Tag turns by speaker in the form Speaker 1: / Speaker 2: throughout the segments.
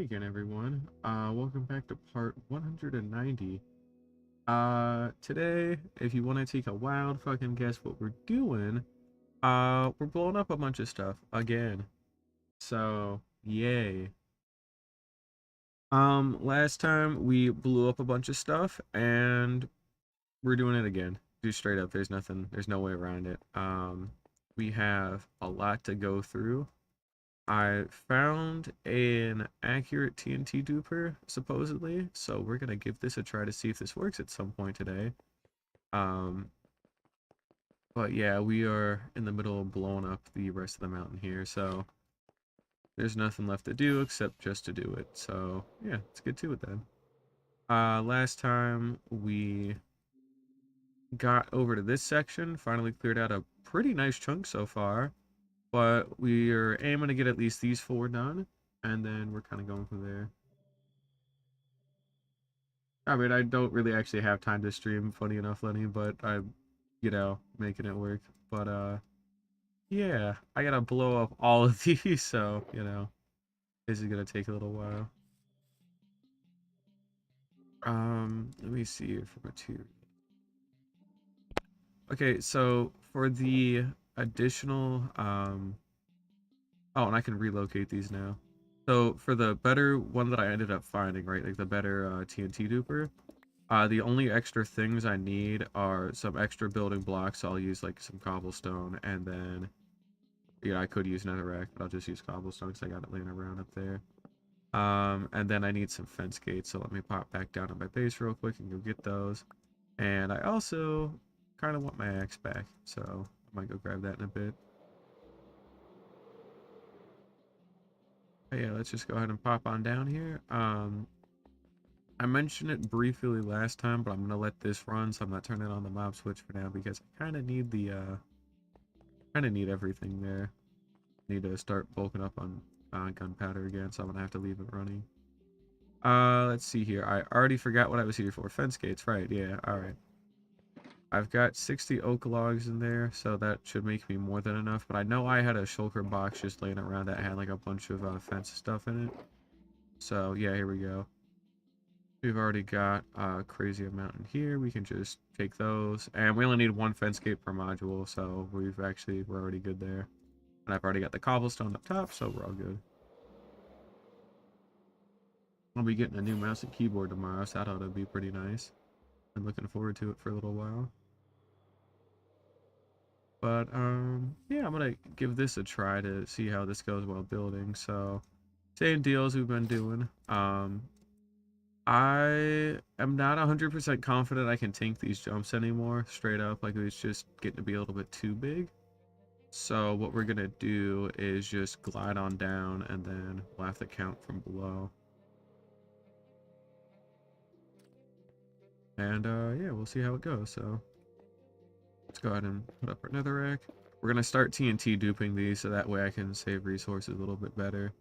Speaker 1: Hey again, everyone. Welcome back to part 190. Today, if you want to take a wild fucking guess what we're doing, we're blowing up a bunch of stuff again. So, yay. Last time we blew up a bunch of stuff and we're doing it again. Just straight up, there's no way around it. We have a lot to go through. I found an accurate TNT duper, supposedly, so we're gonna give this a try to see if this works at some point today. Um, but yeah, we are in the middle of blowing up the rest of the mountain here, so there's nothing left to do except just to do it. So yeah, let's get to it then. Last time we got over to this section, finally cleared out a pretty nice chunk so far, but we are aiming to get at least these four done, and then we're kind of going from there. I mean, I don't really actually have time to stream, funny enough, Lenny, but I'm, making it work. But, yeah, I gotta blow up all of these, so, this is gonna take a little while. Let me see for material. Okay, so for the additional, oh, and I can relocate these now. So for the better one that I ended up finding, right, like the better TNT duper, the only extra things I need are some extra building blocks. So I'll use like some cobblestone, and then I could use netherrack, but I'll just use cobblestone because I got it laying around up there. And then I need some fence gates. So let me pop back down to my base real quick and go get those. And I also kind of want my axe back, so I might go grab that in a bit. But yeah, let's just go ahead and pop on down here. I mentioned it briefly last time, but I'm gonna let this run, so I'm not turning on the mob switch for now because I kind of need the kind of need everything there. Need to start bulking up on gunpowder again, so I'm gonna have to leave it running. Let's see here. I already forgot what I was here for. Fence gates, right? Yeah. All right. I've got 60 oak logs in there, so that should make me more than enough. But I know I had a shulker box just laying around that had like a bunch of fence stuff in it. So yeah, here we go. We've already got a crazy amount in here. We can just take those. And we only need one fence gate per module, so we're already good there. And I've already got the cobblestone up top, so we're all good. I'll be getting a new mouse and keyboard tomorrow, so that ought to be pretty nice. I'm looking forward to it for a little while. But, yeah, I'm gonna give this a try to see how this goes while building. So, same deals we've been doing. I am not 100% confident I can tank these jumps anymore, straight up. Like, it's just getting to be a little bit too big. So what we're gonna do is just glide on down, and then we'll have to count from below. And, yeah, we'll see how it goes. So, let's go ahead and put up our netherrack. We're gonna start TNT duping these, so that way I can save resources a little bit better.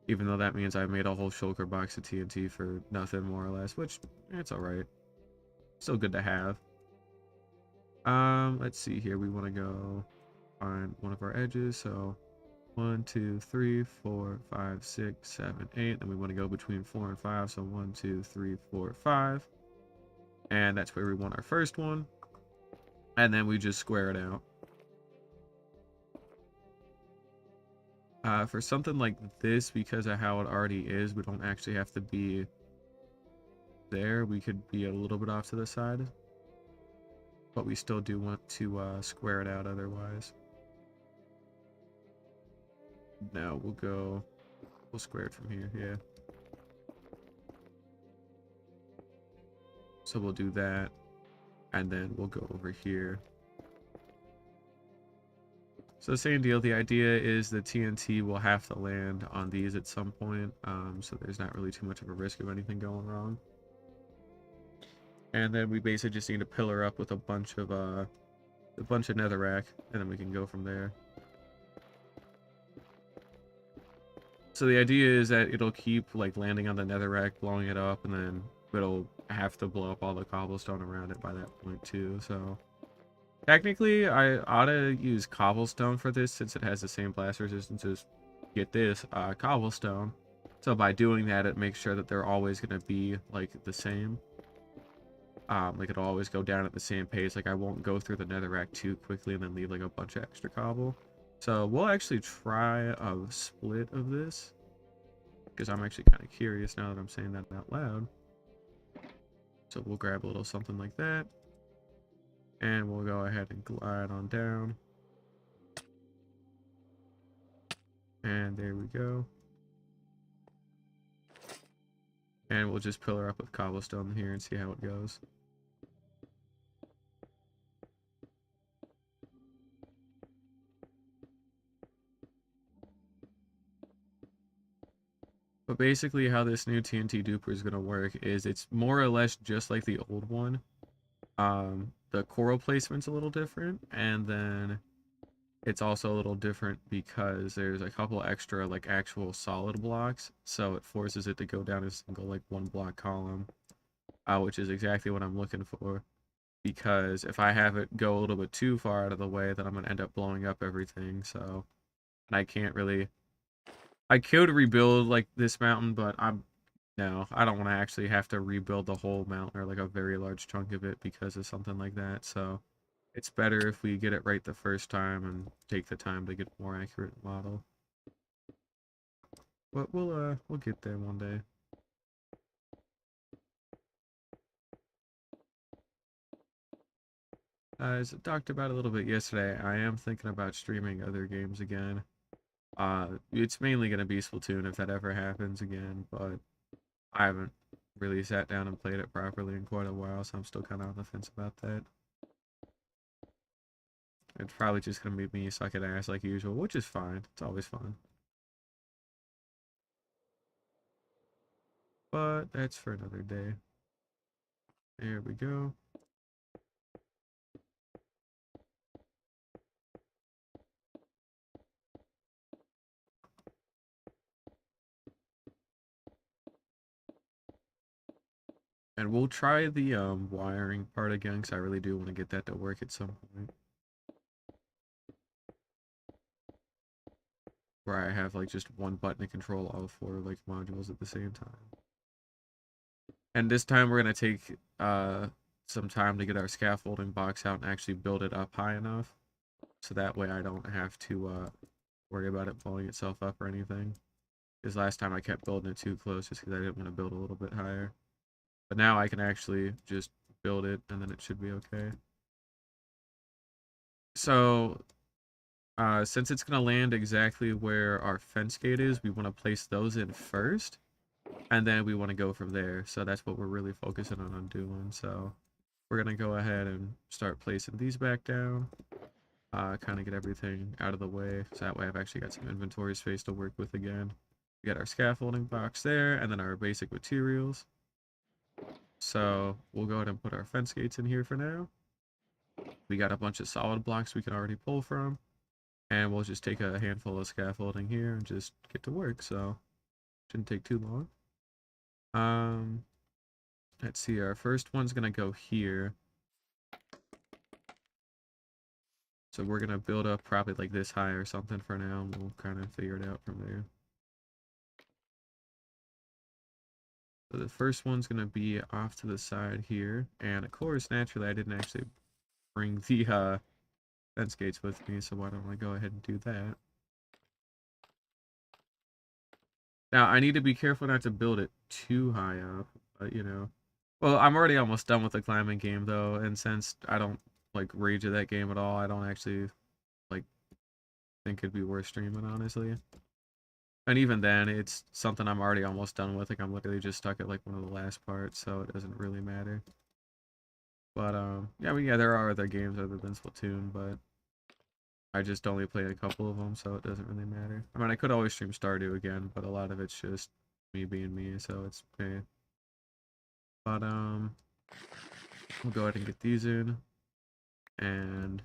Speaker 1: Even though that means I made a whole shulker box of TNT for nothing, more or less, which, it's alright. Still good to have. Let's see here. We want to go find one of our edges. So 1, 2, 3, 4, 5, 6, 7, 8. And we want to go between 4 and 5. So 1, 2, 3, 4, 5. And that's where we want our first one. And then we just square it out. For something like this, because of how it already is, we don't actually have to be there. We could be a little bit off to the side. But we still do want to square it out otherwise. Now we'll square it from here, yeah. So we'll do that, and then we'll go over here. So same deal, the idea is the TNT will have to land on these at some point, so there's not really too much of a risk of anything going wrong. And then we basically just need to pillar up with a bunch of netherrack, and then we can go from there. So the idea is that it'll keep like landing on the netherrack, blowing it up, and then it'll have to blow up all the cobblestone around it by that point too. So technically, I ought to use cobblestone for this since it has the same blast resistance as, get this, cobblestone. So by doing that, it makes sure that they're always going to be like the same. Like it'll always go down at the same pace. Like I won't go through the netherrack too quickly and then leave like a bunch of extra cobble. So we'll actually try a split of this, because I'm actually kind of curious now that I'm saying that out loud. So we'll grab a little something like that, and we'll go ahead and glide on down. And there we go. And we'll just pillar up with cobblestone here and see how it goes. But basically how this new TNT duper is going to work is it's more or less just like the old one. The coral placement's a little different, and then it's also a little different because there's a couple extra like actual solid blocks, so it forces it to go down a single like 1 block column, which is exactly what I'm looking for. Because if I have it go a little bit too far out of the way, then I'm gonna end up blowing up everything. So, and I can't really. I could rebuild like this mountain, but I don't want to actually have to rebuild the whole mountain or like a very large chunk of it because of something like that. So it's better if we get it right the first time and take the time to get a more accurate model. But we'll get there one day. As I talked about a little bit yesterday, I am thinking about streaming other games again. It's mainly gonna be Splatoon if that ever happens again, but I haven't really sat down and played it properly in quite a while, so I'm still kind of on the fence about that. It's probably just gonna be me sucking ass like usual, which is fine. It's always fun. But that's for another day. There we go. And we'll try the wiring part again, because I really do want to get that to work at some point. Where I have like just one button to control all 4 like modules at the same time. And this time we're gonna take some time to get our scaffolding box out and actually build it up high enough, so that way I don't have to worry about it blowing itself up or anything. Because last time I kept building it too close just because I didn't want to build a little bit higher. But now I can actually just build it and then it should be okay. So since it's going to land exactly where our fence gate is, we want to place those in first, and then we want to go from there. So that's what we're really focusing on doing. So we're going to go ahead and start placing these back down, kind of get everything out of the way, so that way I've actually got some inventory space to work with again. We got our scaffolding box there, and then our basic materials. So we'll go ahead and put our fence gates in here for now. We got a bunch of solid blocks we can already pull from. And we'll just take a handful of scaffolding here and just get to work, so shouldn't take too long. Let's see, our first one's gonna go here. So we're gonna build up probably like this high or something for now, and we'll kind of figure it out from there. So the first one's gonna be off to the side here, and of course, naturally, I didn't actually bring the fence gates with me, so why don't I go ahead and do that? Now, I need to be careful not to build it too high up, but you know. Well, I'm already almost done with the climbing game though, and since I don't like rage at that game at all, I don't actually like think it'd be worth streaming, honestly. And even then, it's something I'm already almost done with. Like I'm literally just stuck at like one of the last parts, so it doesn't really matter. But yeah, I mean, yeah, there are other games other than Splatoon, but I just only played a couple of them, so it doesn't really matter. I mean, I could always stream Stardew again, but a lot of it's just me being me, so it's okay. But we'll go ahead and get these in, and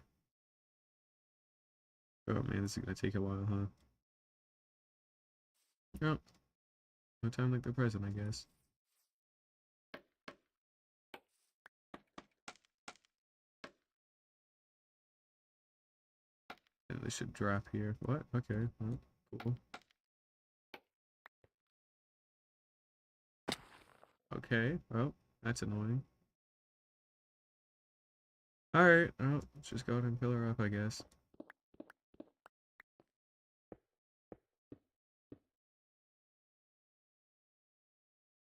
Speaker 1: oh man, this is gonna take a while, huh? Yep, no time like the present, I guess. Yeah, this should drop here. What? Okay, well, cool. Okay, well, that's annoying. Alright, well, let's just go ahead and fill her up, I guess.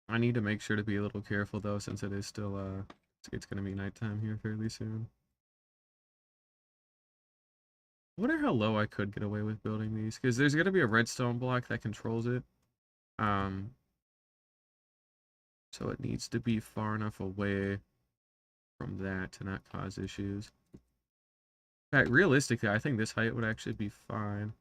Speaker 1: I need to make sure to be a little careful, though, since it is still, it's gonna be nighttime here fairly soon. I wonder how low I could get away with building these, because there's gonna be a redstone block that controls it. Um, so it needs to be far enough away from that to not cause issues. In fact, realistically, I think this height would actually be fine.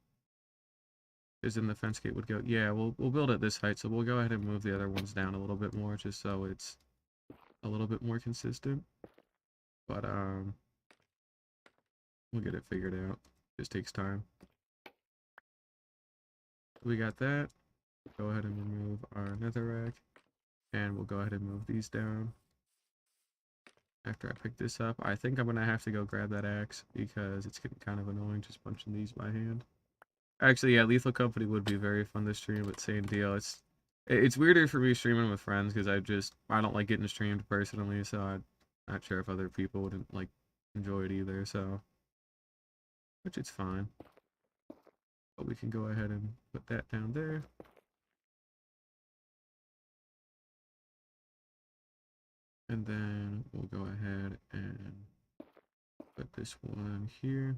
Speaker 1: Because then the fence gate would go, yeah, we'll build at this height, so we'll go ahead and move the other ones down a little bit more, just so it's a little bit more consistent. But, we'll get it figured out. Just takes time. We got that. Go ahead and remove our netherrack. And we'll go ahead and move these down. After I pick this up, I think I'm going to have to go grab that axe because it's getting kind of annoying just punching these by hand. Actually, yeah, Lethal Company would be very fun to stream, but same deal. It's weirder for me streaming with friends because I don't like getting streamed personally, so I'm not sure if other people wouldn't like enjoy it either, so which it's fine. But we can go ahead and put that down there. And then we'll go ahead and put this one here.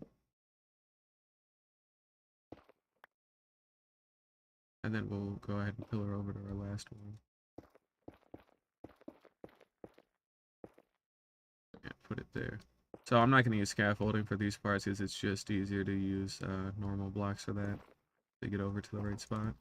Speaker 1: And then we'll go ahead and pillar over to our last one. And put it there. So I'm not going to use scaffolding for these parts because it's just easier to use normal blocks for that to get over to the right spot.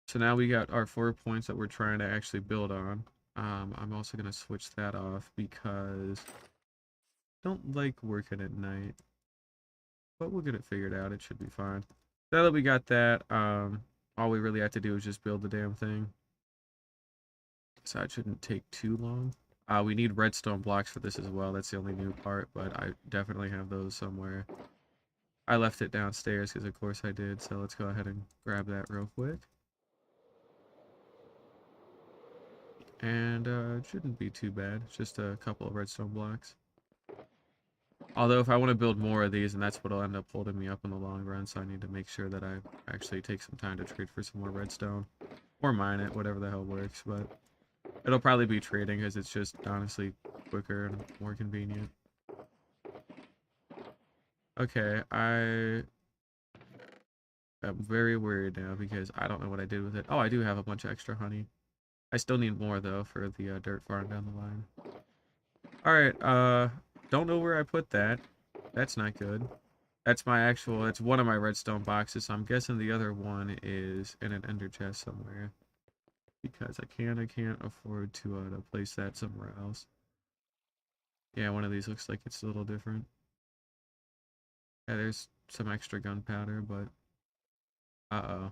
Speaker 1: So now we got our 4 points that we're trying to actually build on. I'm also going to switch that off because I don't like working at night. But we'll get it figured out. It should be fine. Now that we got that, all we really have to do is just build the damn thing. So it shouldn't take too long. We need redstone blocks for this as well. That's the only new part, but I definitely have those somewhere. I left it downstairs because of course I did, so let's go ahead and grab that real quick. And it shouldn't be too bad. It's just a couple of redstone blocks. Although if I want to build more of these, and that's what'll end up holding me up in the long run, so I need to make sure that I actually take some time to trade for some more redstone. Or mine it, whatever the hell works, but it'll probably be trading because it's just honestly quicker and more convenient. Okay, I am very worried now because I don't know what I did with it. Oh, I do have a bunch of extra honey. I still need more though for the dirt farm down the line. Alright, don't know where I put that. That's not good. That's it's one of my redstone boxes, so I'm guessing the other one is in an ender chest somewhere. Because I can't afford to place that somewhere else. Yeah, one of these looks like it's a little different. Yeah, there's some extra gunpowder, but uh-oh.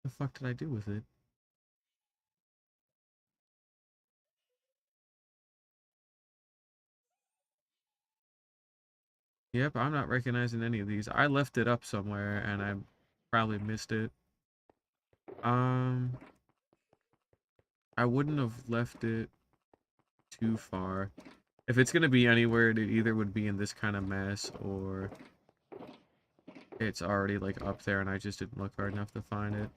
Speaker 1: The fuck did I do with it? Yep, I'm not recognizing any of these. I left it up somewhere and I probably missed it. Um, I wouldn't have left it too far. If it's gonna be anywhere, it either would be in this kind of mess or it's already like up there and I just didn't look hard enough to find it.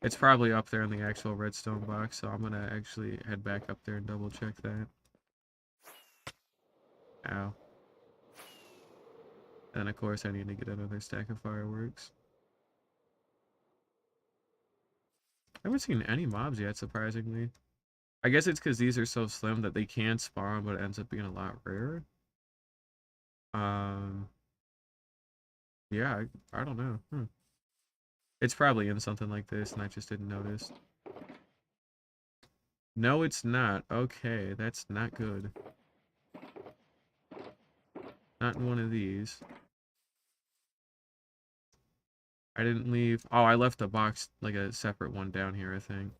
Speaker 1: It's probably up there in the actual redstone box, so I'm gonna actually head back up there and double check that. Ow. And of course I need to get another stack of fireworks. I haven't seen any mobs yet, surprisingly. I guess it's because these are so slim that they can spawn, but it ends up being a lot rarer. Um, yeah, I don't know. It's probably in something like this, and I just didn't notice. No, it's not. Okay, that's not good. Not in one of these. I didn't leave. Oh, I left a box, like a separate one down here, I think.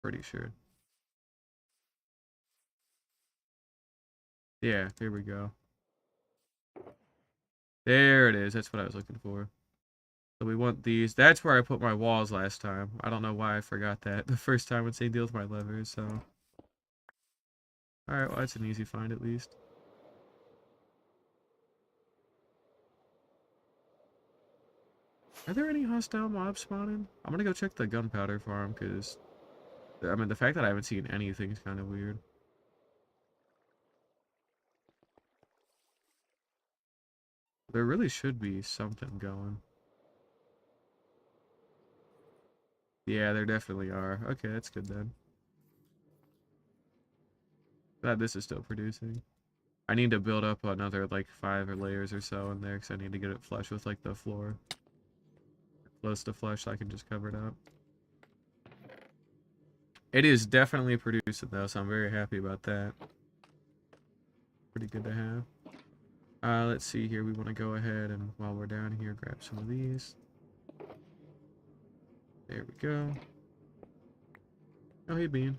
Speaker 1: Pretty sure. Yeah, here we go. There it is. That's what I was looking for. So we want these. That's where I put my walls last time. I don't know why I forgot that the first time when saying deal with my levers, so. Alright, well that's an easy find at least. Are there any hostile mobs spawning? I'm gonna go check the gunpowder farm, because, I mean, the fact that I haven't seen anything is kind of weird. There really should be something going. Yeah, there definitely are. Okay, that's good then. Glad this is still producing. I need to build up another, like, 5 layers or so in there, because I need to get it flush with, like, the floor. Close to flush so I can just cover it up. It is definitely producing, though, so I'm very happy about that. Pretty good to have. Let's see here. We want to go ahead and, while we're down here, grab some of these. There we go. Oh, hey, Bean.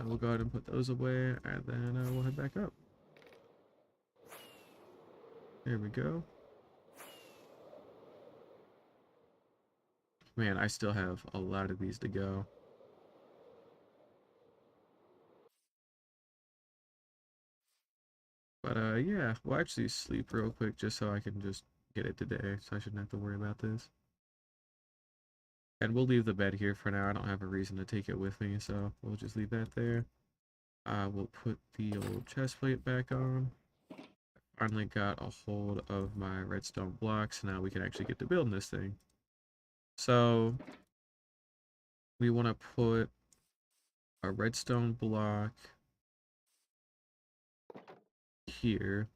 Speaker 1: We'll go ahead and put those away, and then we'll head back up. There we go. Man, I still have a lot of these to go. But, yeah, we'll actually sleep real quick just so I can just get it today, so I shouldn't have to worry about this. And we'll leave the bed here for now. I don't have a reason to take it with me, so we'll just leave that there. We'll put the old chest plate back on. Finally got a hold of my redstone blocks. Now we can actually get to building this thing. So we want to put a redstone block here.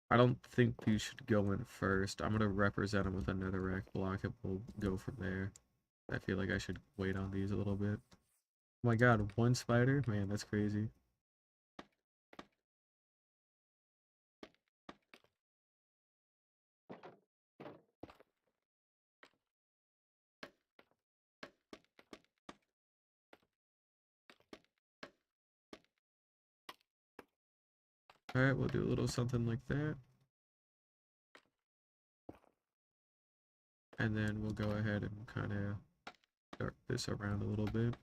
Speaker 1: I don't think these should go in first. I'm going to represent them with a netherrack block and we'll go from there. I feel like I should wait on these a little bit. Oh my god, one spider? Man, that's crazy. Alright, we'll do a little something like that. And then we'll go ahead and kind of start this around a little bit.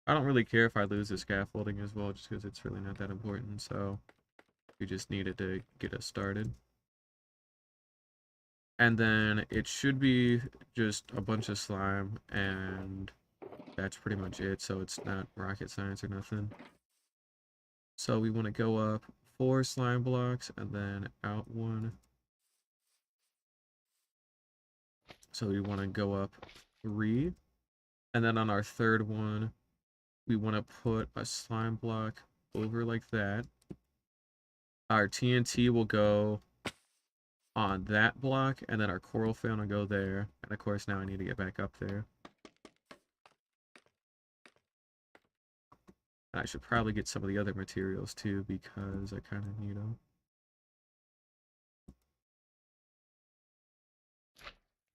Speaker 1: I don't really care if I lose the scaffolding as well, just because it's really not that important, so we just need it to get us started. And then it should be just a bunch of slime, and that's pretty much it, so it's not rocket science or nothing. So we want to go up 4 slime blocks, and then out 1. So we want to go up 3, and then on our third one, we want to put a slime block over like that. Our TNT will go on that block, and then our coral fan will go there. And of course, now I need to get back up there. And I should probably get some of the other materials too, because I kind of need them.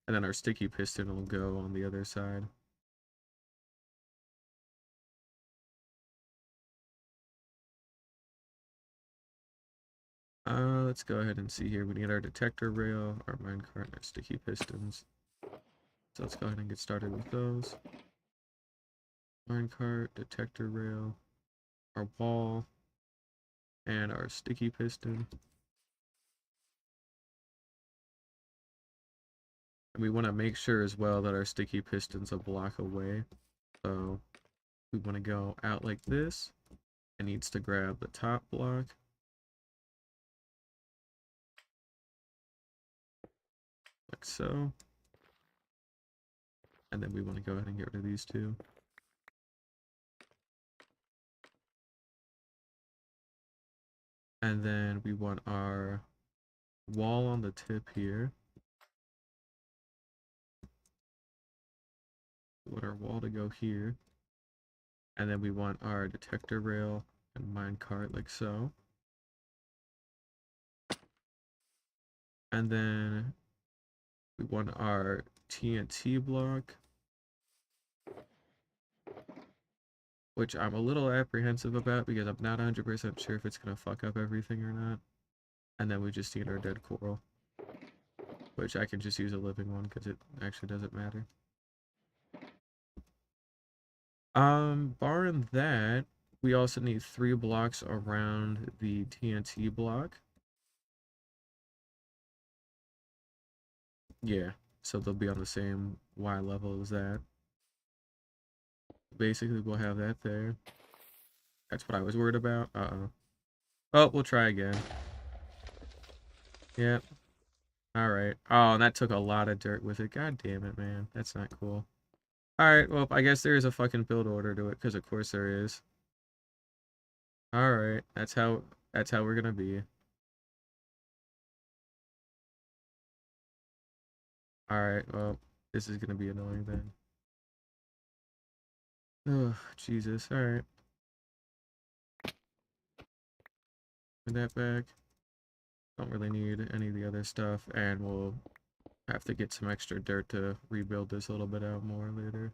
Speaker 1: And then our sticky piston will go on the other side. Let's go ahead and see here. We need our detector rail, our minecart, and our sticky pistons. So let's go ahead and get started with those. Minecart, detector rail, our wall, and our sticky piston. And we want to make sure as well that our sticky piston's a block away. So we want to go out like this. It needs to grab the top block. Like so. And then we want to go ahead and get rid of these two. And then we want our wall on the tip here. We want our wall to go here. And then we want our detector rail and minecart like so. And then we want our TNT block, which I'm a little apprehensive about because I'm not 100% sure if it's going to fuck up everything or not. And then we just need our dead coral. which I can just use a living one because it actually doesn't matter. Barring that, we also need 3 blocks around the TNT block. Yeah, so they'll be on the same Y level as that. Basically, we'll have that there. That's what I was worried about. Uh-oh. Oh, we'll try again. Yep. Alright. Oh, and that took a lot of dirt with it. God damn it, man. That's not cool. Alright, well, I guess there is a fucking build order to it, because of course there is. Alright, that's how we're gonna be. Alright, well, this is gonna be annoying then. Oh, Jesus. Alright. Put that back. Don't really need any of the other stuff, and we'll have to get some extra dirt to rebuild this a little bit out more later.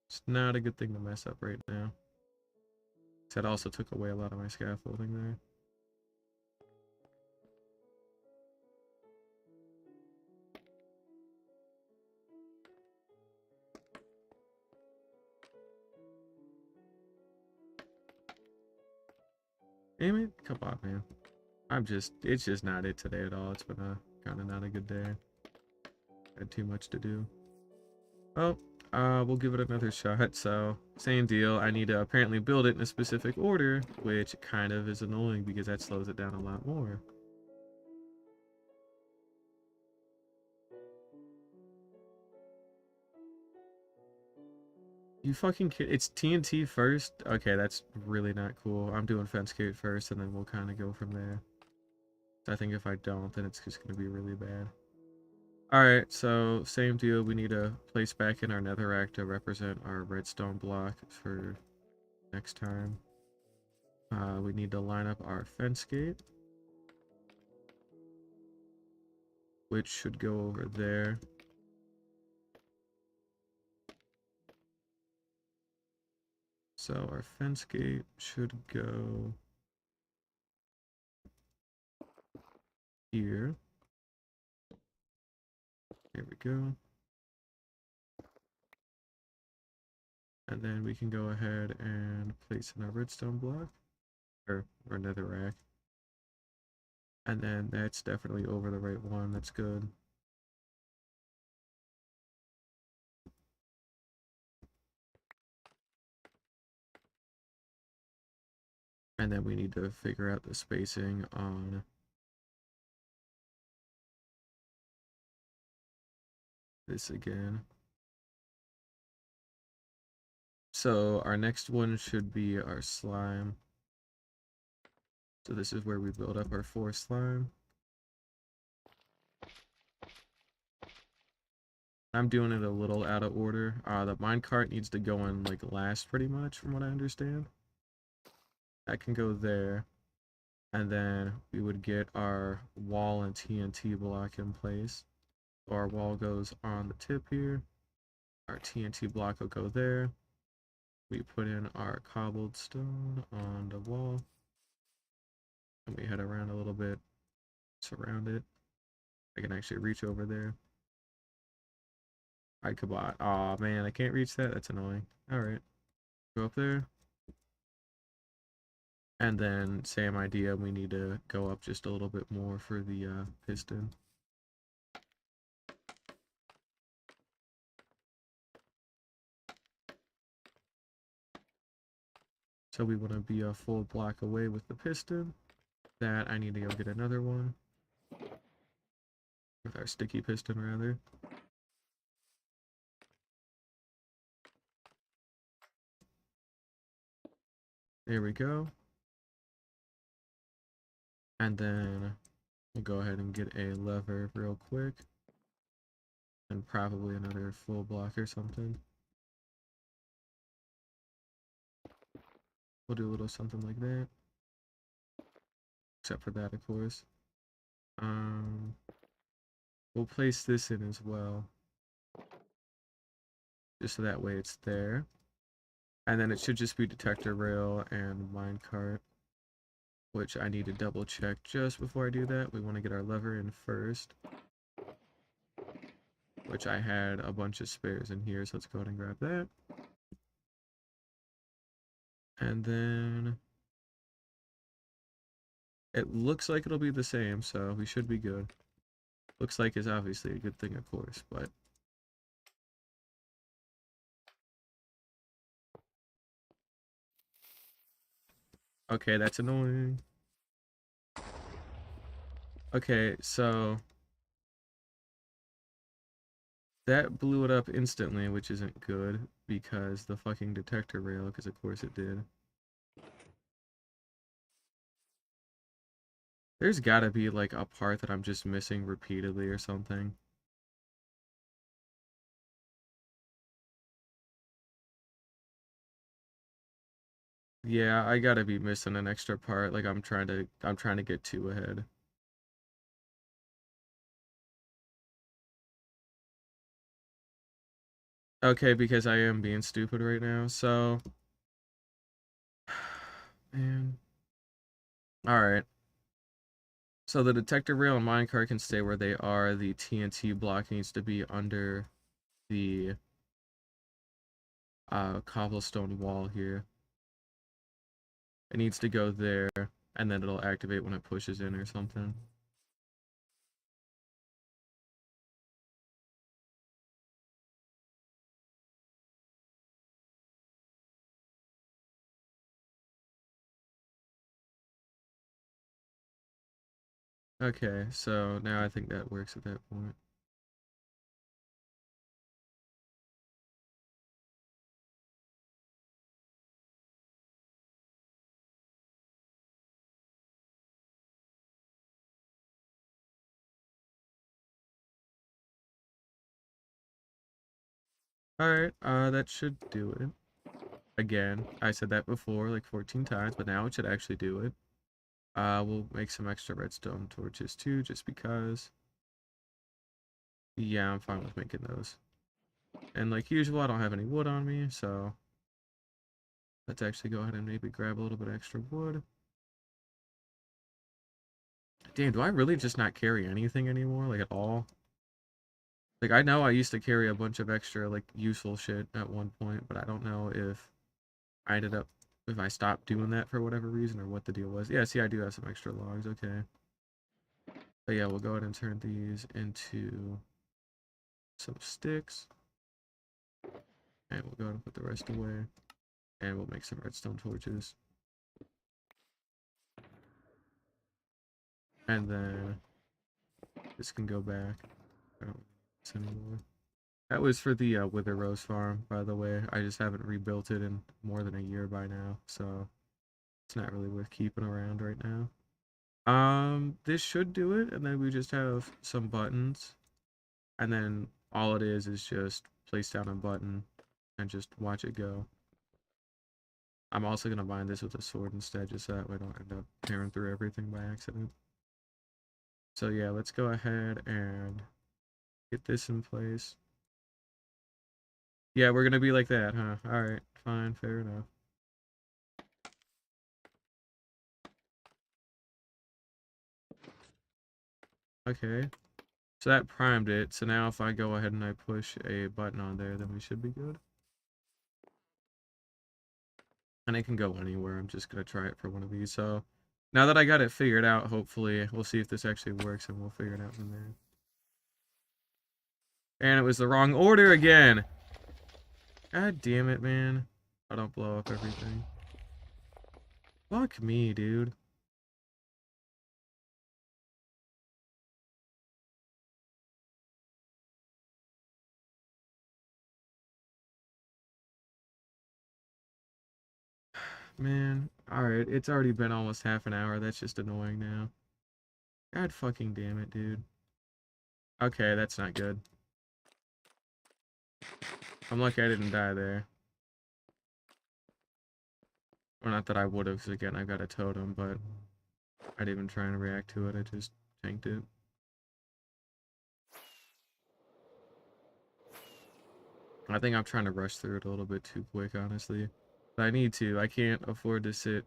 Speaker 1: It's not a good thing to mess up right now. That also took away a lot of my scaffolding there. Damn it, come on, man. It's just not it today at all. It's been a kind of not a good day. Had too much to do. Oh, we'll give it another shot. So, same deal. I need to apparently build it in a specific order, which kind of is annoying because that slows it down a lot more. You fucking kid. It's TNT first? Okay, that's really not cool. I'm doing fence gate first, and then we'll kind of go from there. I think if I don't, then it's just going to be really bad. Alright, so same deal. We need to place back in our netherrack to represent our redstone block for next time. We need to line up our fence gate, which should go over there. So our fence gate should go here. There we go. And then we can go ahead and place in our redstone block, or netherrack. And then that's definitely over the right one. That's good. And then we need to figure out the spacing on this again. So our next one should be our slime. So this is where we build up our 4 slime. I'm doing it a little out of order. The minecart needs to go in like last pretty much from what I understand. That can go there. And then we would get our wall and TNT block in place. So our wall goes on the tip here. Our TNT block will go there. We put in our cobbled stone on the wall. And we head around a little bit, surround it. I can actually reach over there. I could bot. Aw, man, I can't reach that. That's annoying. Alright. Go up there. And then, same idea, we need to go up just a little bit more for the piston. So we want to be a full block away with the piston. That, I need to go get another one. With our sticky piston, rather. There we go. And then we'll go ahead and get a lever real quick. And probably another full block or something. We'll do a little something like that. Except for that, of course. We'll place this in as well. Just so that way it's there. And then it should just be detector rail and minecart. which I need to double check just before I do that. We want to get our lever in first, which I had a bunch of spares in here, so let's go ahead and grab that. And then it looks like it'll be the same, so we should be good. Looks like is obviously a good thing, of course, but okay, that's annoying. Okay, so that blew it up instantly, which isn't good because the fucking detector rail, because of course it did. There's gotta be like a part that I'm just missing repeatedly or something. Yeah, I gotta be missing an extra part. Like I'm trying to get two ahead. Okay, because I am being stupid right now. So, man. All right. So the detector rail and minecart can stay where they are. The TNT block needs to be under the cobblestone wall here. It needs to go there, and then it'll activate when it pushes in or something. Okay, so now I think that works at that point. Alright, that should do it. Again, I said that before like 14 times, but now it should actually do it. We'll make some extra redstone torches too, just because. Yeah, I'm fine with making those. And like usual, I don't have any wood on me, so let's actually go ahead and maybe grab a little bit extra wood. Damn, do I really just not carry anything anymore, like at all? Like I know I used to carry a bunch of extra like useful shit at one point, but I don't know if I ended up if I stopped doing that for whatever reason or what the deal was. Yeah, see, I do have some extra logs. Okay. But yeah, we'll go ahead and turn these into some sticks. And we'll go ahead and put the rest away. And we'll make some redstone torches. And then this can go back. I don't need this anymore. That was for the Wither Rose farm, by the way. I just haven't rebuilt it in more than a year by now, so it's not really worth keeping around right now. This should do it, and then we just have some buttons, and then all it is just place down a button and just watch it go. I'm also gonna bind this with a sword instead, just so that way I don't end up tearing through everything by accident. So yeah, let's go ahead and get this in place. Yeah, we're gonna be like that, huh? Alright, fine, fair enough. Okay, so that primed it, so now if I go ahead and I push a button on there, then we should be good. And it can go anywhere, I'm just gonna try it for one of these, so now that I got it figured out, hopefully, we'll see if this actually works and we'll figure it out from there. And it was the wrong order again! God damn it, man. I don't blow up everything. Fuck me, dude. Man, alright, it's already been almost half an hour, that's just annoying now. God fucking damn it, dude. Okay, that's not good. I'm lucky I didn't die there. Or not that I would've, because again, I got a totem, but I didn't even try and react to it, I just tanked it. I think I'm trying to rush through it a little bit too quick, honestly. But I need to. I can't afford to sit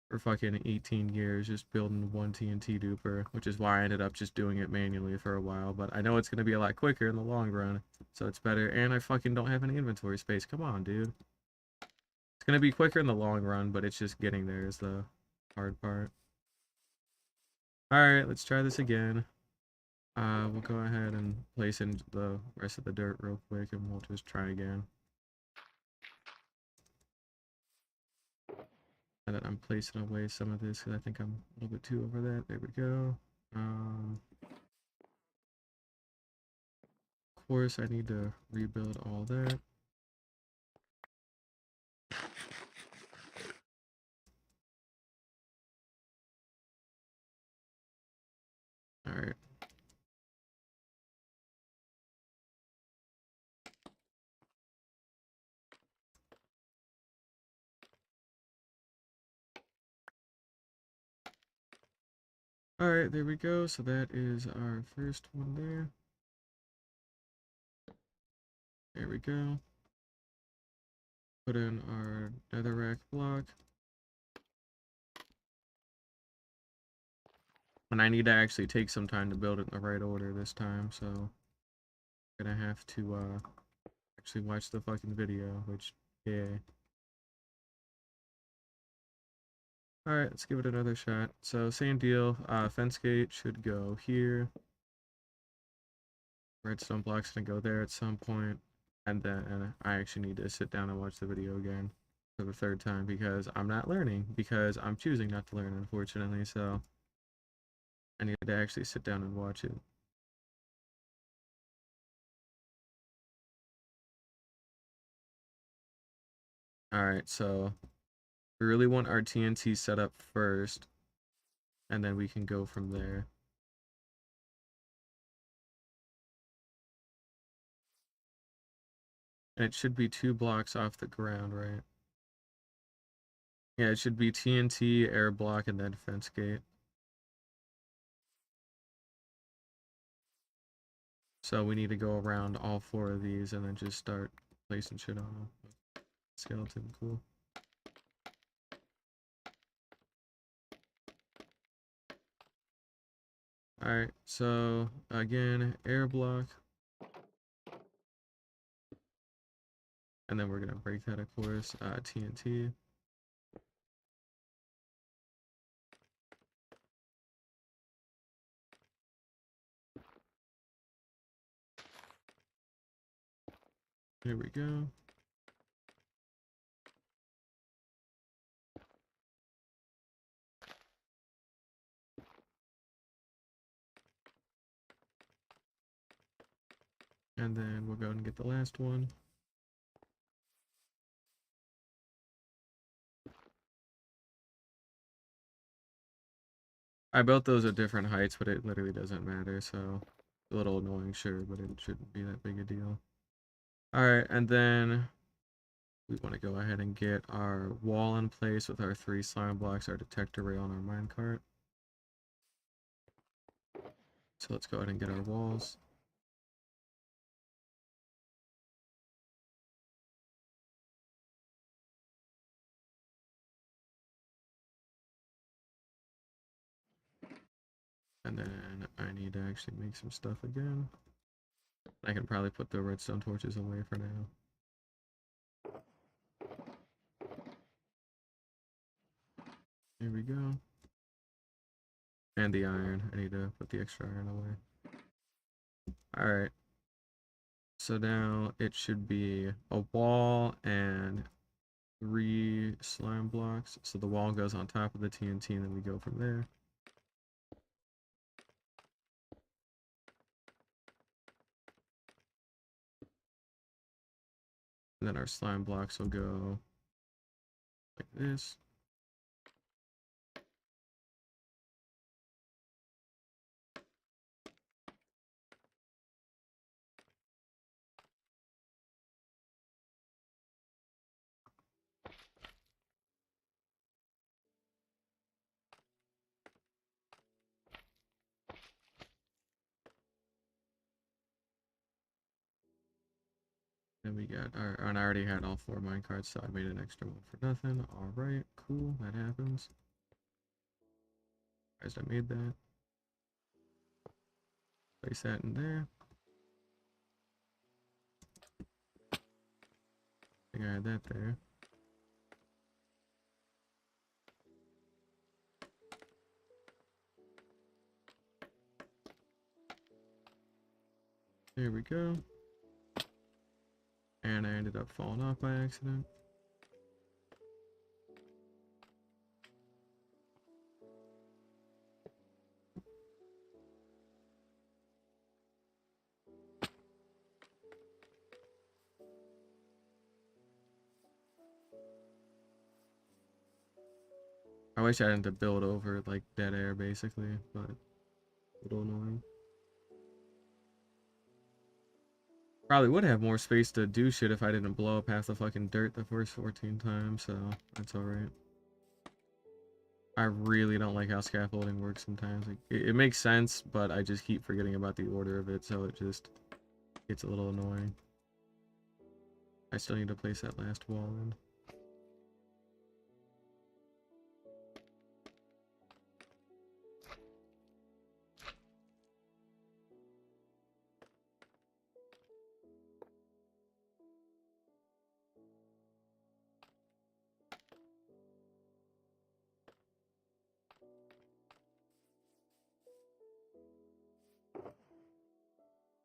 Speaker 1: for fucking 18 years just building one TNT duper, which is why I ended up just doing it manually for a while. But I know it's gonna be a lot quicker in the long run, so it's better. And I fucking don't have any inventory space. Come on, dude. It's gonna be quicker in the long run, but it's just getting there is the hard part. Alright, let's try this again. We'll go ahead and place in the rest of the dirt real quick and we'll just try again. And then I'm placing away some of this because I think I'm a little bit too over that. There we go. Of course, I need to rebuild all that. Alright. Alright, there we go. So that is our first one there. There we go. Put in our netherrack block. And I need to actually take some time to build it in the right order this time, so I'm gonna have to actually watch the fucking video, which, yeah. Alright, let's give it another shot. So, same deal. Fence gate should go here. Redstone block's gonna go there at some point. And then I actually need to sit down and watch the video again for the third time because I'm not learning, because I'm choosing not to learn, unfortunately, so I need to actually sit down and watch it. Alright, so we really want our TNT set up first, and then we can go from there. And it should be 2 blocks off the ground, right? Yeah, it should be TNT, air block, and then fence gate. So we need to go around all 4 of these and then just start placing shit on them. Skeleton, cool. Alright, so again, air block. And then we're gonna break that, of course. TNT. There we go. And then we'll go ahead and get the last one. I built those at different heights, but it literally doesn't matter, so a little annoying, sure, but it shouldn't be that big a deal. Alright, and then we want to go ahead and get our wall in place with our 3 slime blocks, our detector rail, and our minecart. So let's go ahead and get our walls. And then I need to actually make some stuff again. I can probably put the redstone torches away for now. Here we go. And the iron. I need to put the extra iron away. Alright. So now it should be a wall and 3 slime blocks. So the wall goes on top of the TNT and then we go from there. And then our slime blocks will go like this. Then we got our, and I already had all 4 minecarts, so I made an extra one for nothing. Alright, cool, that happens. Guys, I made that. Place that in there. I think I had that there. There we go. And I ended up falling off by accident. I wish I hadn't to build over like dead air basically, but a little annoying. Probably would have more space to do shit if I didn't blow up half the fucking dirt the first 14 times, so that's alright. I really don't like how scaffolding works sometimes. Like, it makes sense, but I just keep forgetting about the order of it, so it just gets a little annoying. I still need to place that last wall in.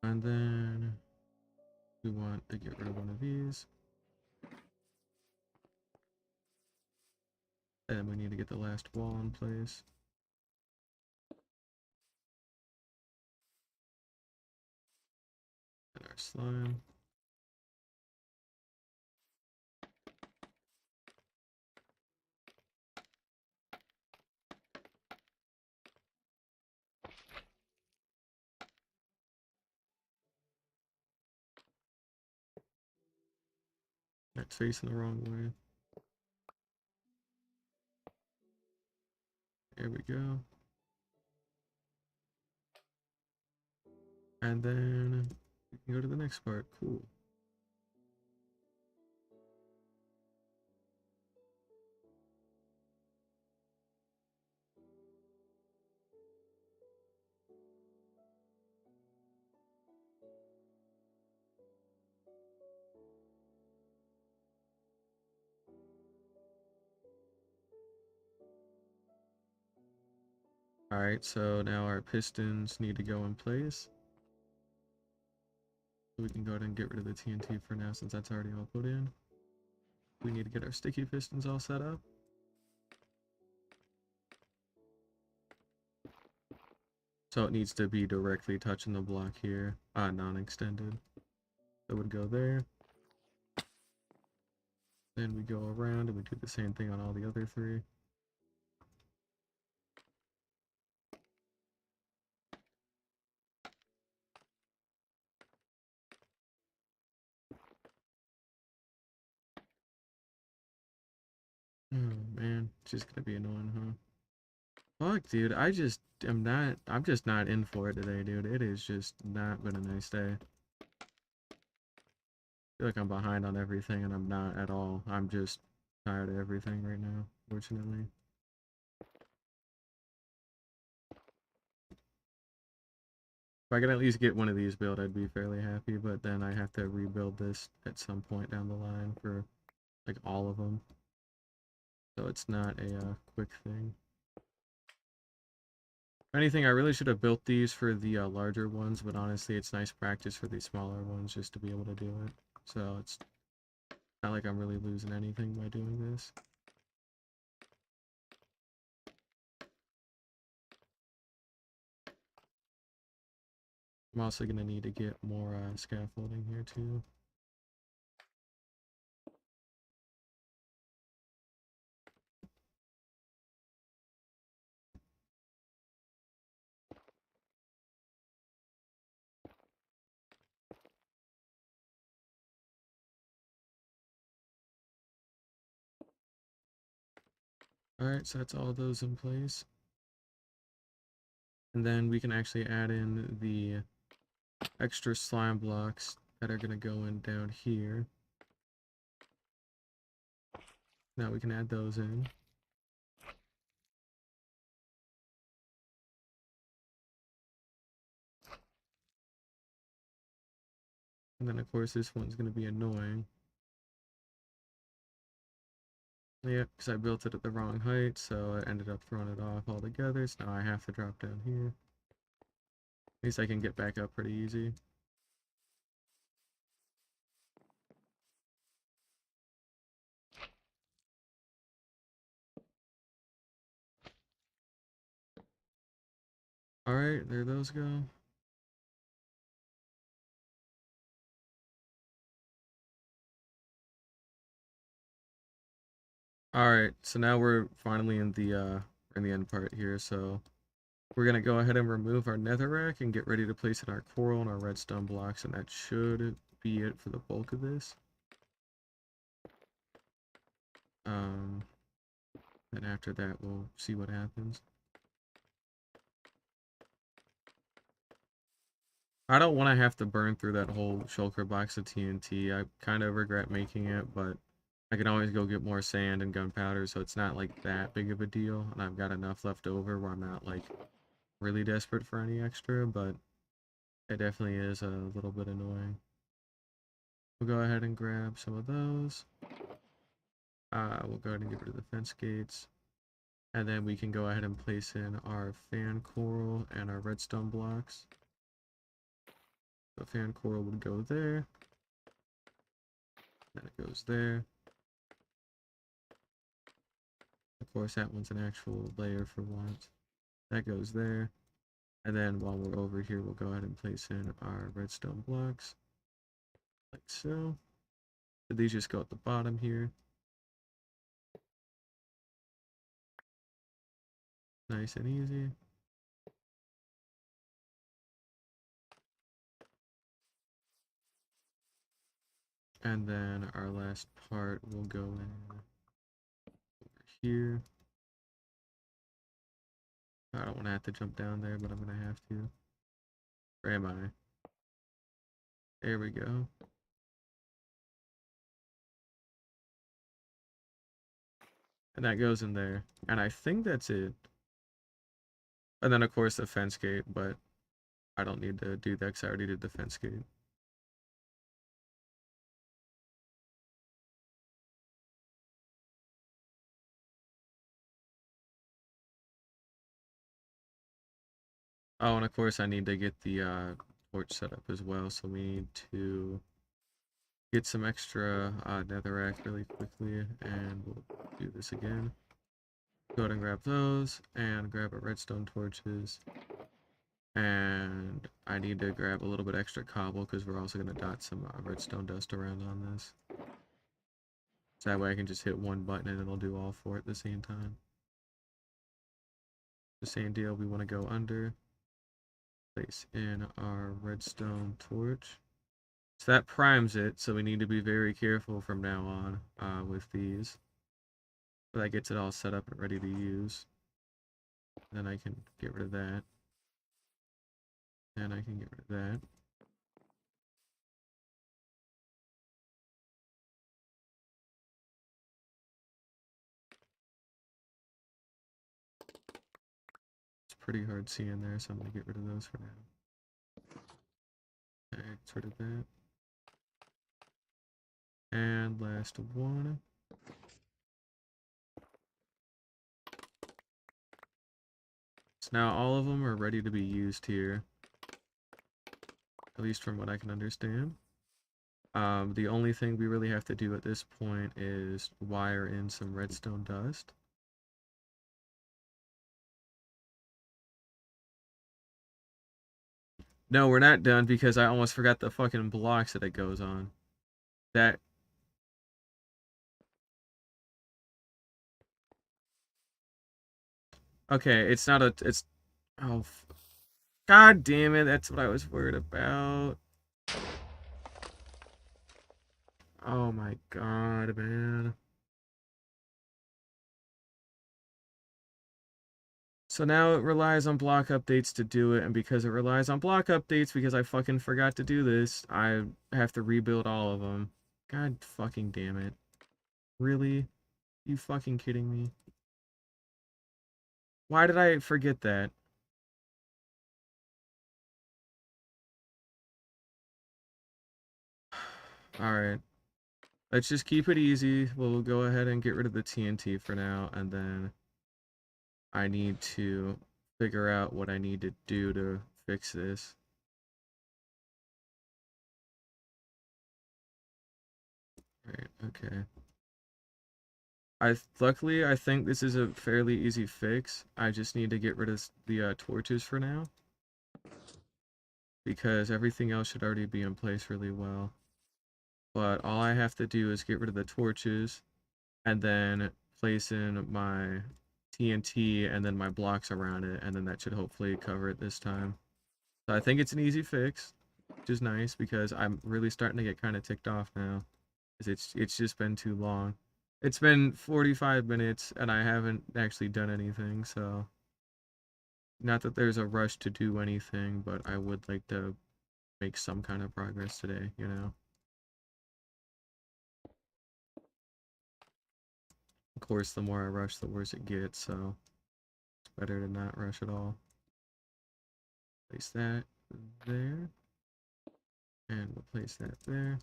Speaker 1: And then we want to get rid of one of these. And we need to get the last wall in place. And our slime. That's facing the wrong way. There we go. And then we can go to the next part. Cool. Alright, so now our pistons need to go in place. So we can go ahead and get rid of the TNT for now since that's already all put in. We need to get our sticky pistons all set up. So it needs to be directly touching the block here, non-extended. It would go there. Then we go around and we do the same thing on all the other three. Oh man, it's just gonna be annoying, huh? Fuck, dude, I'm just not in for it today, dude. It is just not been a nice day. I feel like I'm behind on everything and I'm not at all. I'm just tired of everything right now, fortunately. If I could at least get one of these built, I'd be fairly happy, but then I have to rebuild this at some point down the line for, like, all of them. So it's not a quick thing. If anything, I really should have built these for the larger ones, but honestly, it's nice practice for these smaller ones just to be able to do it. So it's not like I'm really losing anything by doing this. I'm also going to need to get more scaffolding here too. Alright, so that's all those in place. And then we can actually add in the extra slime blocks that are going to go in down here. Now we can add those in. And then of course this one's gonna be annoying. Yeah, because I built it at the wrong height, so I ended up throwing it off altogether, so now I have to drop down here. At least I can get back up pretty easy. Alright, there those go. Alright, so now we're finally in the end part here, so we're gonna go ahead and remove our netherrack and get ready to place in our coral and our redstone blocks, and that should be it for the bulk of this. Then after that we'll see what happens. I don't want to have to burn through that whole shulker box of TNT. I kind of regret making it, but I can always go get more sand and gunpowder, so it's not like that big of a deal. And I've got enough left over where I'm not like really desperate for any extra, but it definitely is a little bit annoying. We'll go ahead and grab some of those. We'll go ahead and get rid of the fence gates. And then we can go ahead and place in our fan coral and our redstone blocks. The fan coral would go there. Then it goes there. Of course, that one's an actual layer for once. That goes there. And then while we're over here, we'll go ahead and place in our redstone blocks. Like so. So these just go at the bottom here. Nice and easy. And then our last part will go in over here. I don't want to have to jump down there, but I'm going to have to. Where am I? There we go. And that goes in there. And I think that's it. And then, of course, the fence gate, but I don't need to do that because I already did the fence gate. Oh, and of course I need to get the torch set up as well, so we need to get some extra netherrack really quickly, and we'll do this again. Go ahead and grab those, and grab our redstone torches. And I need to grab a little bit extra cobble, because we're also going to dot some redstone dust around on this. So that way I can just hit one button and it'll do all four at the same time. The same deal, we want to go under, place in our redstone torch. So that primes it, so we need to be very careful from now on with these. So that gets it all set up and ready to use. Then I can get rid of that. And I can get rid of that. It's pretty hard seeing there, so I'm going to get rid of those for now. Okay, get rid of that. And last one. So now all of them are ready to be used here. At least from what I can understand. The only thing we really have to do at this point is wire in some redstone dust. No, we're not done because I almost forgot the fucking blocks that it goes on. That... Okay, it's not a... It's... Oh, God damn it, that's what I was worried about. Oh my god, man. So now it relies on block updates to do it, and because it relies on block updates, because I fucking forgot to do this, I have to rebuild all of them. God fucking damn it. Really? You fucking kidding me? Why did I forget that? Alright. Let's just keep it easy. We'll go ahead and get rid of the TNT for now, and then I need to figure out what I need to do to fix this. Right, okay. Luckily, I think this is a fairly easy fix. I just need to get rid of the torches for now, because everything else should already be in place really well. But all I have to do is get rid of the torches, and then place in my TNT and then my blocks around it, and then that should hopefully cover it this time. So I think it's an easy fix, which is nice because I'm really starting to get kind of ticked off now, because it's just been too long. It's been 45 minutes and I haven't actually done anything, so not that there's a rush to do anything, but I would like to make some kind of progress today, you know? Of course, the more I rush, the worse it gets, so it's better to not rush at all. Place that there, and we'll place that there.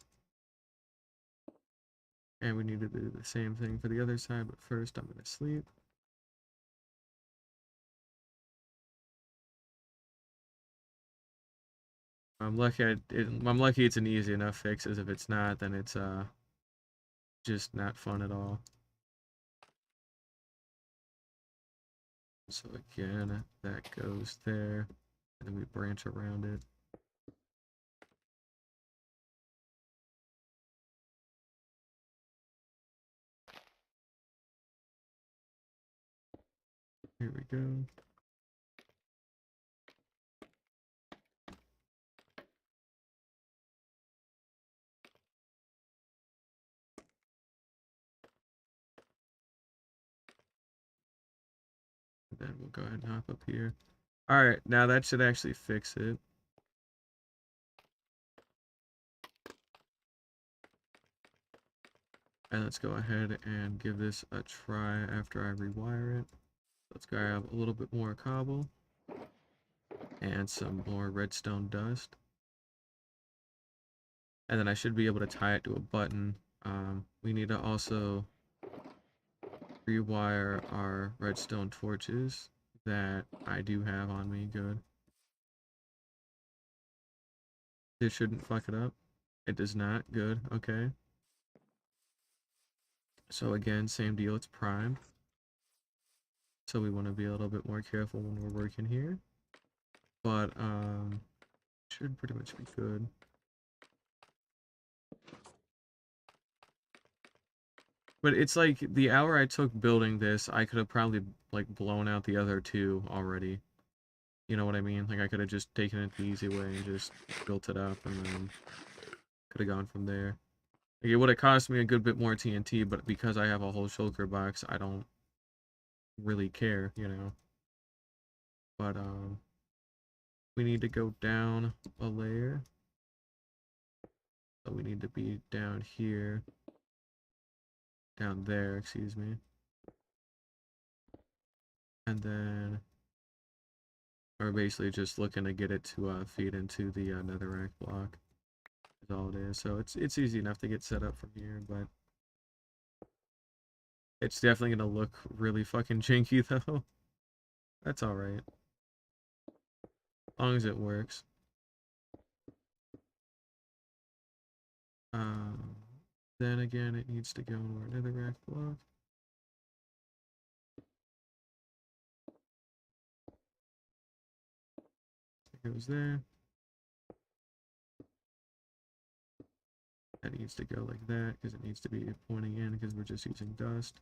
Speaker 1: And we need to do the same thing for the other side, but first I'm gonna sleep. I'm lucky it's an easy enough fix, as if it's not, then it's just not fun at all. So again, that goes there, and then we branch around it. Here we go. And then we'll go ahead and hop up here. Alright, now that should actually fix it. And let's go ahead and give this a try after I rewire it. Let's grab a little bit more cobble and some more redstone dust. And then I should be able to tie it to a button. We need to also rewire our redstone torches that I do have on me. Good. This shouldn't fuck it up. It does not. Good. Okay. So again, same deal. It's primed. So we want to be a little bit more careful when we're working here. But should pretty much be good. But it's like the hour I took building this, I could have probably like blown out the other two already. You know what I mean? Like I could have just taken it the easy way and just built it up and then could have gone from there. Like it would have cost me a good bit more TNT, but because I have a whole shulker box, I don't really care, you know. But we need to go down a layer. So we need to be down here. Down there, excuse me. And then we're basically just looking to get it to feed into the netherrack block. Is all it is. So it's easy enough to get set up from here, but it's definitely gonna look really fucking janky though. That's alright. As long as it works. Um, then again, it needs to go into our netherrack block. It goes there. That needs to go like that because it needs to be pointing in because we're just using dust.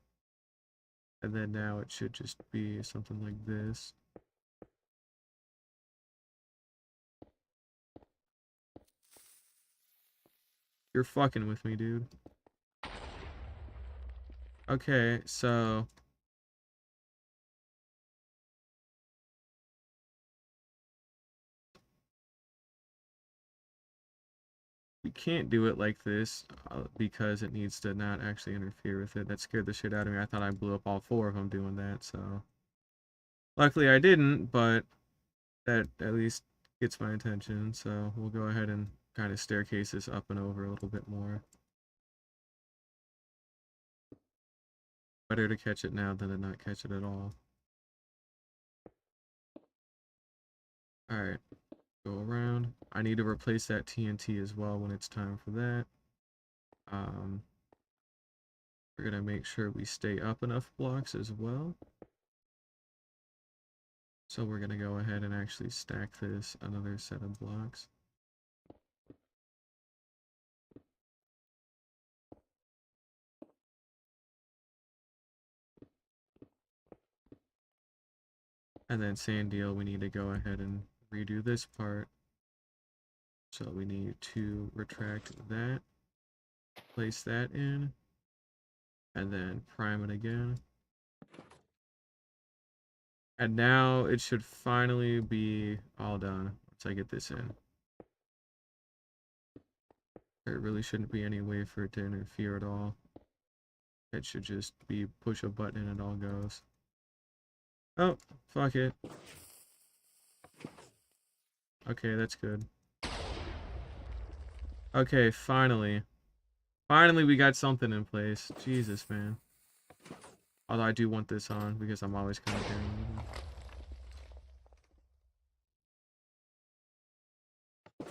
Speaker 1: And then now it should just be something like this. You're fucking with me, dude. Okay, so we can't do it like this because it needs to not actually interfere with it. That scared the shit out of me. I thought I blew up all four of them doing that, so luckily I didn't, but that at least gets my attention. So we'll go ahead and kind of staircase this up and over a little bit more. Better to catch it now than to not catch it at all. Alright, go around. I need to replace that TNT as well when it's time for that. We're gonna make sure we stay up enough blocks as well. So we're gonna go ahead and actually stack this another set of blocks. And then same deal, we need to go ahead and redo this part. So we need to retract that, place that in, and then prime it again. And now it should finally be all done once I get this in. There really shouldn't be any way for it to interfere at all. It should just be push a button and it all goes. Oh, fuck it. Okay, that's good. Okay, finally. Finally we got something in place. Jesus, man. Although I do want this on because I'm always kind of carrying it.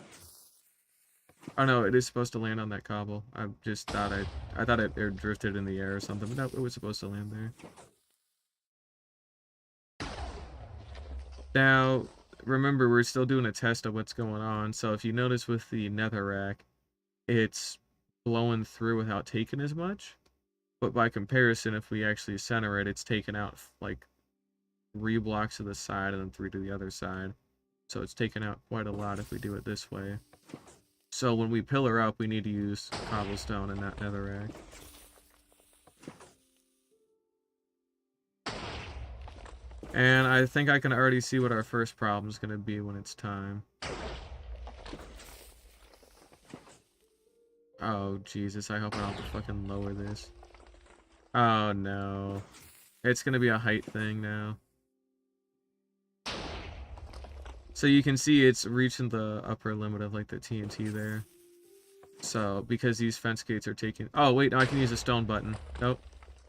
Speaker 1: Oh no, it is supposed to land on that cobble. I just thought I thought it drifted in the air or something, but no, it was supposed to land there. Now, remember, we're still doing a test of what's going on, so if you notice with the netherrack, it's blowing through without taking as much. But by comparison, if we actually center it, it's taken out like 3 blocks to the side and then 3 to the other side. So it's taken out quite a lot if we do it this way. So when we pillar up, we need to use cobblestone and not netherrack. And I think I can already see what our first problem is going to be when it's time. Oh, Jesus, I hope I don't have to fucking lower this. Oh, no. It's going to be a height thing now. So you can see it's reaching the upper limit of, like, the TNT there. So, because these fence gates are taking... Oh, wait, no, I can use a stone button. Nope.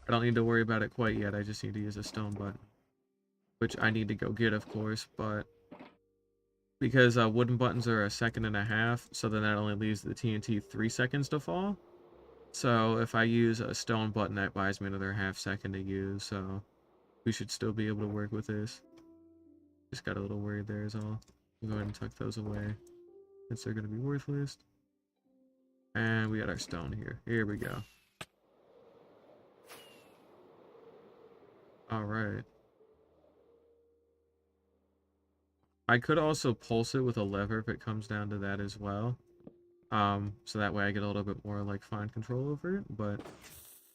Speaker 1: I don't need to worry about it quite yet. I just need to use a stone button. Which I need to go get, of course, but... Because wooden buttons are 1.5 seconds, so then that only leaves the TNT 3 seconds to fall. So if I use a stone button, that buys me another 0.5 second to use, so... We should still be able to work with this. Just got a little worried there is all. We'll go ahead and tuck those away, since they're going to be worthless. And we got our stone here. Here we go. Alright. I could also pulse it with a lever if it comes down to that as well. So that way I get a little bit more, like, fine control over it, but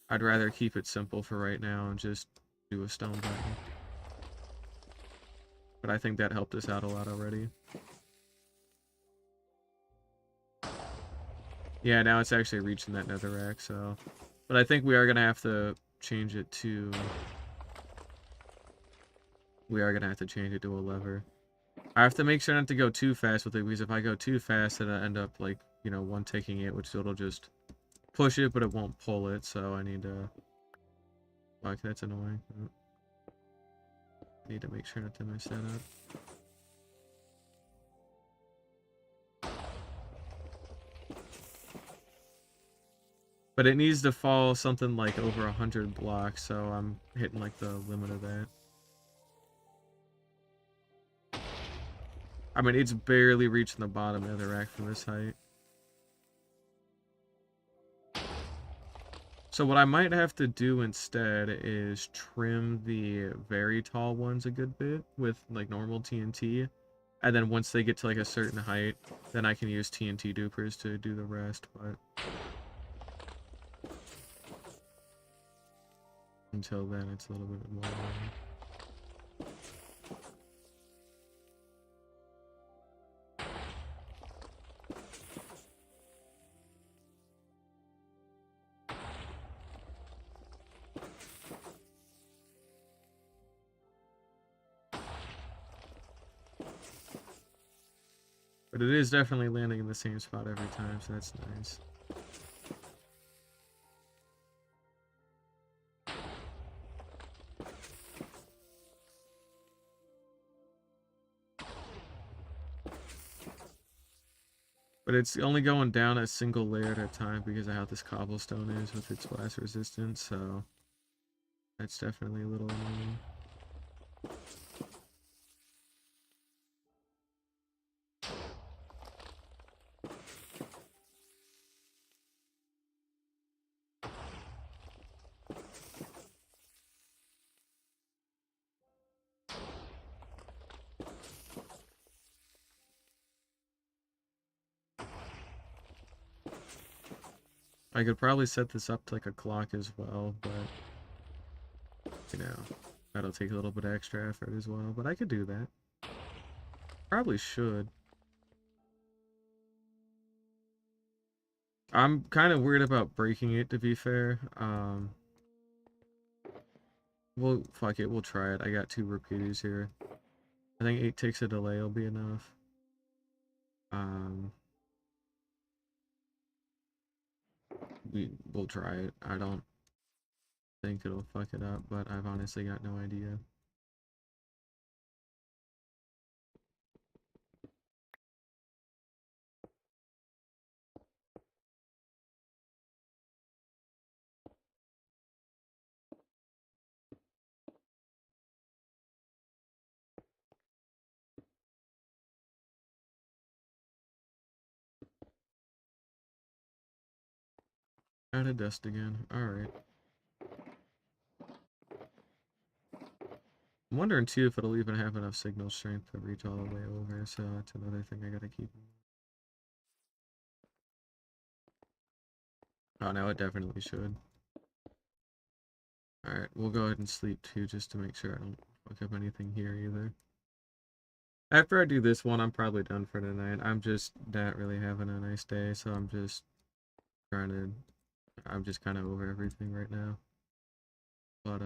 Speaker 1: I'd rather keep it simple for right now and just do a stone button. But I think that helped us out a lot already. Yeah, now it's actually reaching that netherrack, so... But I think we are going to have to change it to... We are going to have to change it to a lever. I have to make sure not to go too fast with it, because if I go too fast, then I end up, like, you know, one-taking it, which it'll just push it, but it won't pull it, so I need to... Fuck, that's annoying. I need to make sure not to mess that up. But it needs to fall something like over 100 blocks, so I'm hitting like the limit of that. I mean, it's barely reaching the bottom of the rack from this height. So what I might have to do instead is trim the very tall ones a good bit with like normal TNT. And then once they get to like a certain height, then I can use TNT dupers to do the rest, but... Until then, it's a little bit more... But it is definitely landing in the same spot every time, so that's nice. But it's only going down a single layer at a time because of how this cobblestone is with its blast resistance, so that's definitely a little annoying. I could probably set this up to like a clock as well, but you know, that'll take a little bit of extra effort as well, but I could do that. Probably should. I'm kind of weird about breaking it, to be fair. Well, fuck it, we'll try it. I got 2 repeaters here. I think 8 ticks of delay will be enough. We'll try it. I don't think it'll fuck it up, but I've honestly got no idea. Out of dust again. Alright. I'm wondering too if it'll even have enough signal strength to reach all the way over, so that's another thing I gotta keep in mind. Oh, no, it definitely should. Alright, we'll go ahead and sleep too, just to make sure I don't fuck up anything here either. After I do this one, I'm probably done for tonight. I'm just not really having a nice day, so I'm just kind of over everything right now. But,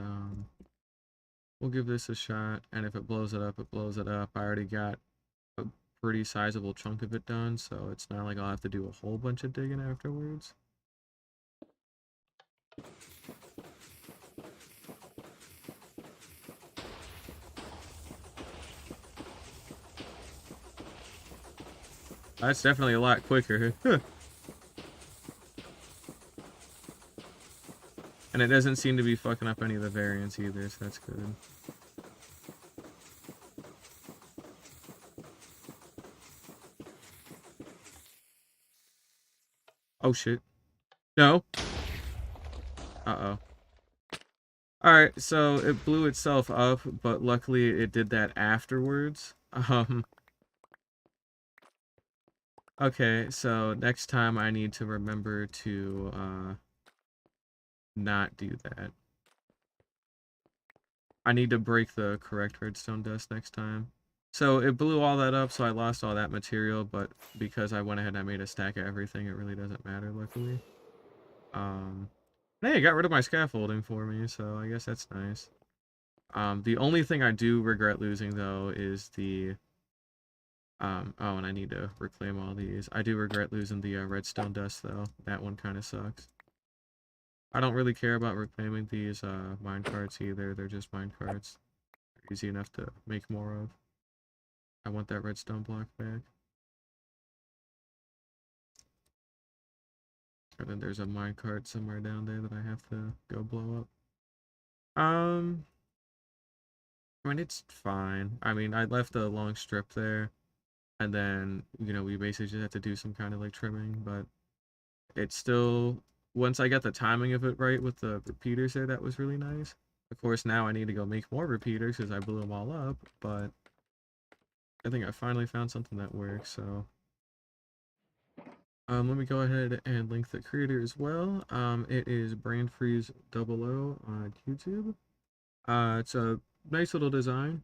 Speaker 1: we'll give this a shot, and if it blows it up, it blows it up. I already got a pretty sizable chunk of it done, so it's not like I'll have to do a whole bunch of digging afterwards. That's definitely a lot quicker. And it doesn't seem to be fucking up any of the variants either, so that's good. Oh shit. No. Uh-oh. Alright, so it blew itself up, but luckily it did that afterwards. Okay, so next time I need to remember to, not do that. I need to break the correct redstone dust next time. So it blew all that up, so I lost all that material, but because I went ahead and I made a stack of everything, it really doesn't matter, luckily. Hey, it got rid of my scaffolding for me, so I guess that's nice. The only thing I do regret losing, though, is the, oh, and I need to reclaim all these. I do regret losing the redstone dust, though. That one kind of sucks. I don't really care about reclaiming these minecarts either. They're just minecarts. They're easy enough to make more of. I want that redstone block back. And then there's a minecart somewhere down there that I have to go blow up. I mean, it's fine. I mean, I left a long strip there, and then, you know, we basically just had to do some kind of like trimming, but it's still, once I got the timing of it right with the repeaters there, that was really nice. Of course, now I need to go make more repeaters because I blew them all up, but I think I finally found something that works, so. Let me go ahead and link the creator as well. It is BrainFreeze00 on YouTube. It's a nice little design.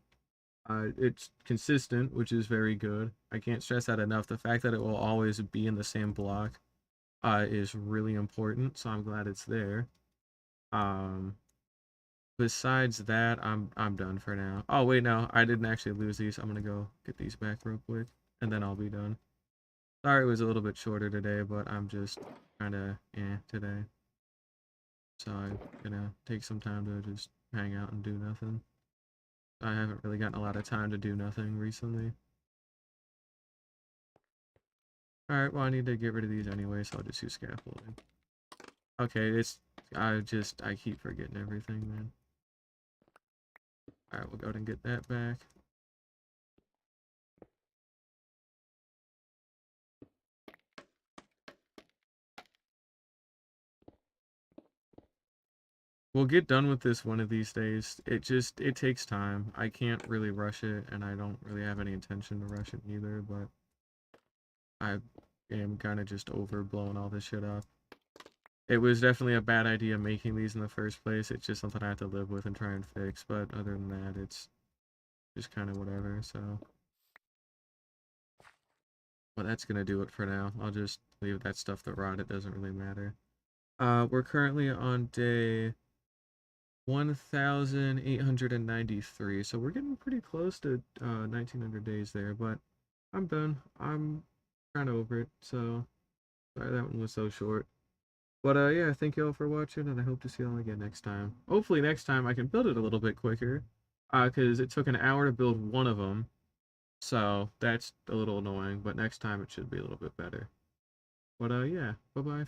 Speaker 1: It's consistent, which is very good. I can't stress that enough. The fact that it will always be in the same block is really important, so I'm glad it's there. Besides that, I'm done for now. Oh wait, no, I didn't actually lose these. I'm gonna go get these back real quick, and then I'll be done. Sorry it was a little bit shorter today, but I'm just kind of today. So I'm gonna take some time to just hang out and do nothing. I haven't really gotten a lot of time to do nothing recently. Alright, well I need to get rid of these anyway, so I'll just use scaffolding. Okay, I keep forgetting everything, man. Alright, we'll go ahead and get that back. We'll get done with this one of these days. It takes time. I can't really rush it, and I don't really have any intention to rush it either, but I am kind of just over blowing all this shit up. It was definitely a bad idea making these in the first place. It's just something I have to live with and try and fix, but other than that, it's just kind of whatever, so. Well, that's gonna do it for now. I'll just leave that stuff to rot. It doesn't really matter. We're currently on day 1893, so we're getting pretty close to 1900 days there, but I'm done. I'm kind of over it, so sorry that one was so short. But yeah, thank you all for watching, and I hope to see you all again next time. Hopefully next time I can build it a little bit quicker, because it took an hour to build one of them, so that's a little annoying, but next time it should be a little bit better. But yeah, bye-bye.